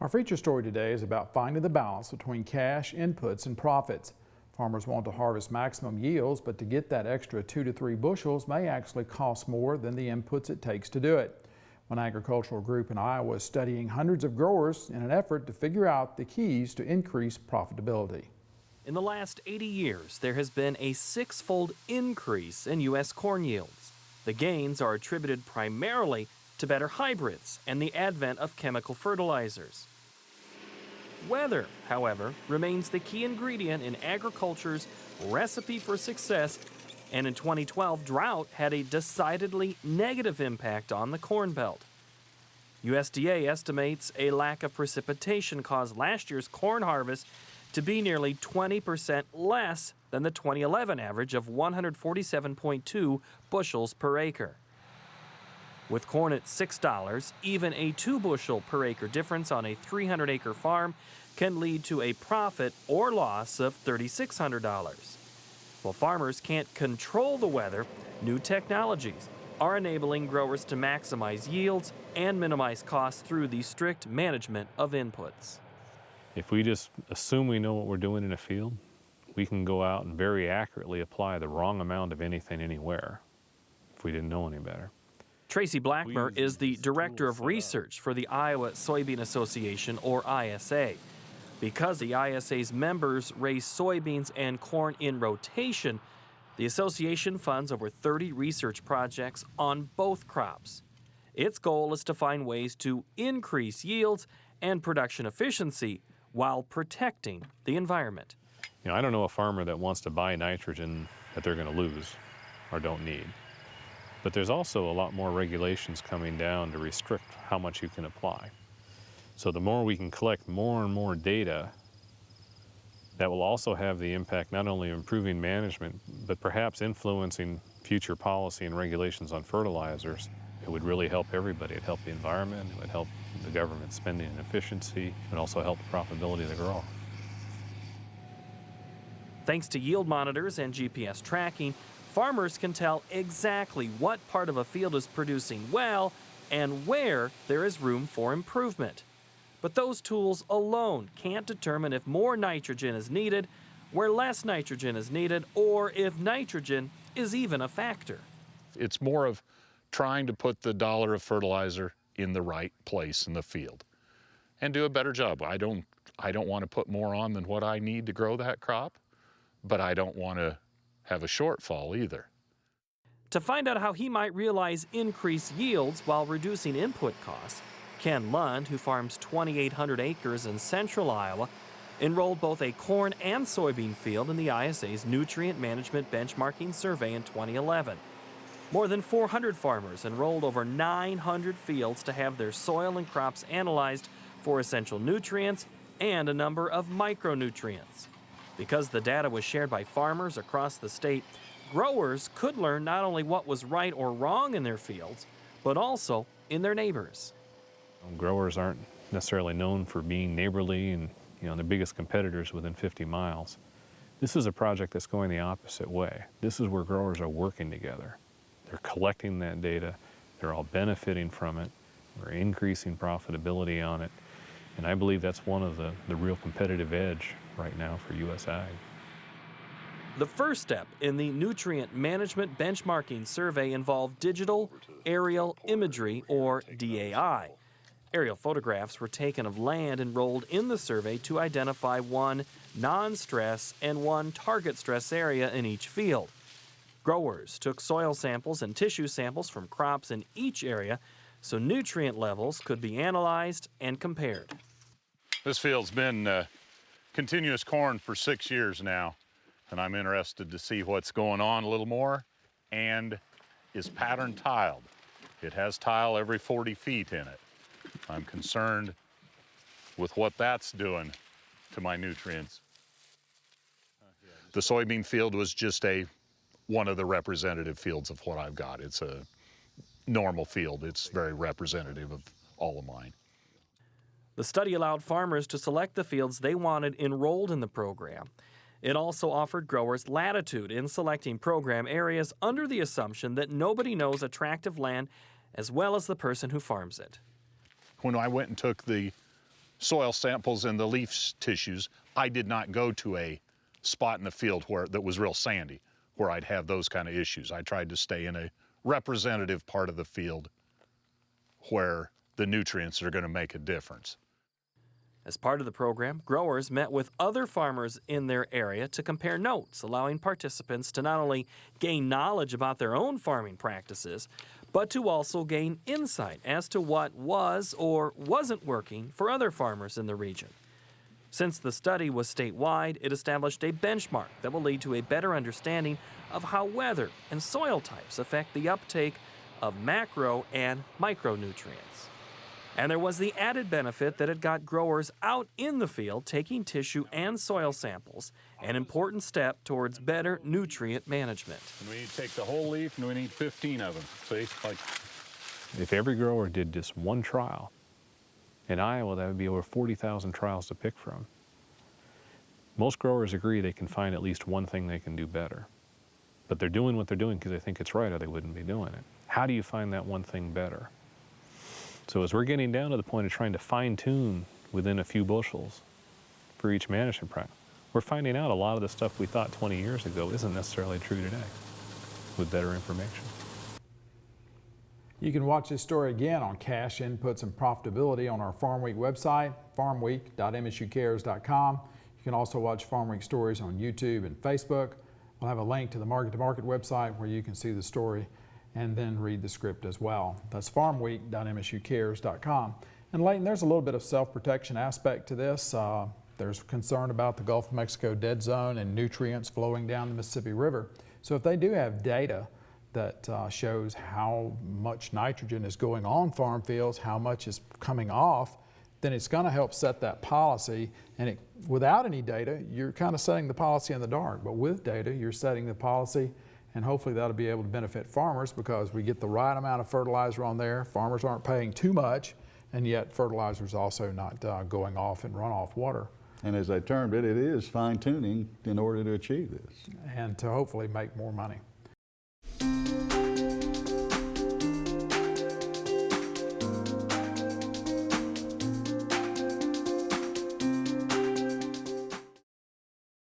Our feature story today is about finding the balance between cash inputs and profits. Farmers want to harvest maximum yields, but to get that extra 2 to 3 bushels may actually cost more than the inputs it takes to do it. One agricultural group in Iowa is studying hundreds of growers in an effort to figure out the keys to increase profitability. In the last 80 years, there has been a 6-fold increase in U.S. corn yields. The gains are attributed primarily to better hybrids and the advent of chemical fertilizers. Weather, however, remains the key ingredient in agriculture's recipe for success, and in 2012, drought had a decidedly negative impact on the Corn Belt. USDA estimates a lack of precipitation caused last year's corn harvest to be nearly 20% less than the 2011 average of 147.2 bushels per acre. With corn at $6, even a 2-bushel per acre difference on a 300-acre farm can lead to a profit or loss of $3,600. While farmers can't control the weather, new technologies are enabling growers to maximize yields and minimize costs through the strict management of inputs. If we just assume we know what we're doing in a field, we can go out and very accurately apply the wrong amount of anything anywhere if we didn't know any better. Tracy Blackmer is the Director of Research for the Iowa Soybean Association, or ISA. Because the ISA's members raise soybeans and corn in rotation, the association funds over 30 research projects on both crops. Its goal is to find ways to increase yields and production efficiency while protecting the environment. You know, I don't know a farmer that wants to buy nitrogen that they're going to lose or don't need. But there's also a lot more regulations coming down to restrict how much you can apply. So the more we can collect more and more data, that will also have the impact not only of improving management, but perhaps influencing future policy and regulations on fertilizers. It would really help everybody. It would help the environment, it would help the government spending and efficiency, it would also help the profitability of the grower. Thanks to yield monitors and GPS tracking, farmers can tell exactly what part of a field is producing well and where there is room for improvement. But those tools alone can't determine if more nitrogen is needed, where less nitrogen is needed, or if nitrogen is even a factor. It's more of trying to put the dollar of fertilizer in the right place in the field and do a better job. I don't want to put more on than what I need to grow that crop, but I don't want to have a shortfall either. To find out how he might realize increased yields while reducing input costs, Ken Lund, who farms 2,800 acres in central Iowa, enrolled both a corn and soybean field in the ISA's Nutrient Management Benchmarking Survey in 2011. More than 400 farmers enrolled over 900 fields to have their soil and crops analyzed for essential nutrients and a number of micronutrients. Because the data was shared by farmers across the state, growers could learn not only what was right or wrong in their fields, but also in their neighbors. Growers aren't necessarily known for being neighborly and, the biggest competitors within 50 miles. This is a project that's going the opposite way. This is where growers are working together. They're collecting that data, they're all benefiting from it, we're increasing profitability on it, and I believe that's one of the real competitive edge right now for U.S. Ag. The first step in the Nutrient Management Benchmarking Survey involved digital aerial imagery, or DAI. Aerial photographs were taken of land enrolled in the survey to identify one non-stress and one target stress area in each field. Growers took soil samples and tissue samples from crops in each area so nutrient levels could be analyzed and compared. This field's been continuous corn for 6 years now, and I'm interested to see what's going on a little more and is pattern tiled. It has tile every 40 feet in it. I'm concerned with what that's doing to my nutrients. The soybean field was just one of the representative fields of what I've got. It's a normal field. It's very representative of all of mine. The study allowed farmers to select the fields they wanted enrolled in the program. It also offered growers latitude in selecting program areas under the assumption that nobody knows a tract of land as well as the person who farms it. When I went and took the soil samples and the leaf tissues, I did not go to a spot in the field that was real sandy, where I'd have those kind of issues. I tried to stay in a representative part of the field where the nutrients are going to make a difference. As part of the program, growers met with other farmers in their area to compare notes, allowing participants to not only gain knowledge about their own farming practices, but to also gain insight as to what was or wasn't working for other farmers in the region. Since the study was statewide, it established a benchmark that will lead to a better understanding of how weather and soil types affect the uptake of macro and micronutrients. And there was the added benefit that it got growers out in the field taking tissue and soil samples, an important step towards better nutrient management. And we need to take the whole leaf, and we need 15 of them. See, like, If every grower did just one trial, in Iowa that would be over 40,000 trials to pick from. Most growers agree they can find at least one thing they can do better. But they're doing what they're doing because they think it's right or they wouldn't be doing it. How do you find that one thing better? So as we're getting down to the point of trying to fine-tune within a few bushels for each management practice, we're finding out a lot of the stuff we thought 20 years ago isn't necessarily true today with better information. You can watch this story again on cash inputs and profitability on our Farm Week website, farmweek.msucares.com. You can also watch Farm Week stories on YouTube and Facebook. We'll have a link to the Market to Market website where you can see the story and then read the script as well. That's farmweek.msucares.com. And Leighton, there's a little bit of self-protection aspect to this. There's concern about the Gulf of Mexico dead zone and nutrients flowing down the Mississippi River. So if they do have data that shows how much nitrogen is going on farm fields, how much is coming off, then it's going to help set that policy. And without any data, you're kind of setting the policy in the dark. But with data, you're setting the policy, and hopefully that'll be able to benefit farmers because we get the right amount of fertilizer on there. Farmers aren't paying too much, and yet fertilizer is also not going off in runoff water. And as I termed it, it is fine-tuning in order to achieve this. And to hopefully make more money.